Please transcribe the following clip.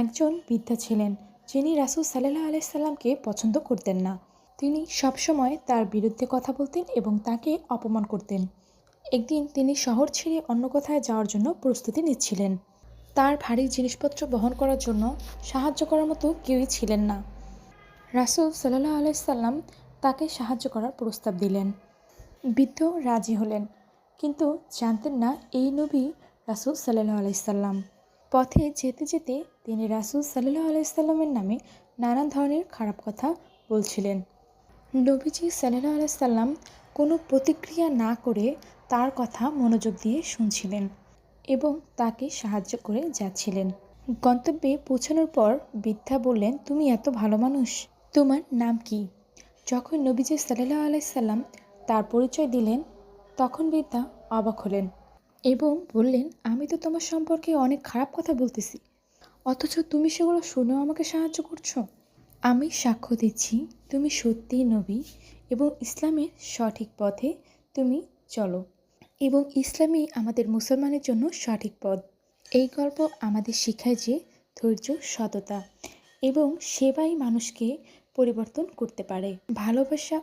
একজন বৃদ্ধা ছিলেন যিনি রাসূল সাল্লাল্লাহু আলাইহি সাল্লামকে পছন্দ করতেন না। তিনি সবসময় তার বিরুদ্ধে কথা বলতেন এবং তাকে অপমান করতেন। একদিন তিনি শহর ছেড়ে অন্য কোথায় যাওয়ার জন্য প্রস্তুতি নিচ্ছিলেন। তার ভারী জিনিসপত্র বহন করার জন্য সাহায্য করার মতো কেউই ছিলেন না। রাসূল সাল্লাল্লাহু আলাইহি সাল্লাম তাকে সাহায্য করার প্রস্তাব দিলেন। বৃদ্ধ রাজি হলেন, কিন্তু জানতেন না এই নবী রাসূল সাল্লাল্লাহু আলাইহি সাল্লাম। পথে যেতে যেতে তিনি রাসূল সাল্লাল্লাহু আলাইহি সাল্লামের নামে নানান ধরনের খারাপ কথা বলছিলেন। নবীজি সাল্লাল্লাহু আলাইহি সাল্লাম কোনো প্রতিক্রিয়া না করে তার কথা মনোযোগ দিয়ে শুনছিলেন এবং তাকে সাহায্য করে যাচ্ছিলেন। গন্তব্যে পৌঁছানোর পর বৃদ্ধা বললেন, তুমি এত ভালো মানুষ, তোমার নাম কি? যখন নবীজি সাল্লাল্লাহু আলাইহি সাল্লাম তার পরিচয় দিলেন, তখন বৃদ্ধা অবাক হলেন এবং বললেন, আমি তো তোমার সম্পর্কে অনেক খারাপ কথা বলতেছি, অথচ তুমি সেগুলো শুনেও আমাকে সাহায্য করছো। আমি সাক্ষ্য দিচ্ছি তুমি সত্যিই নবী এবং ইসলামের সঠিক পথে তুমি চলো, এবং ইসলামই আমাদের মুসলমানের জন্য সঠিক পথ। এই গল্প আমাদের শেখায় যে ধৈর্য, সততা এবং সেবাই মানুষকে পরিবর্তন করতে পারে। ভালোবাসা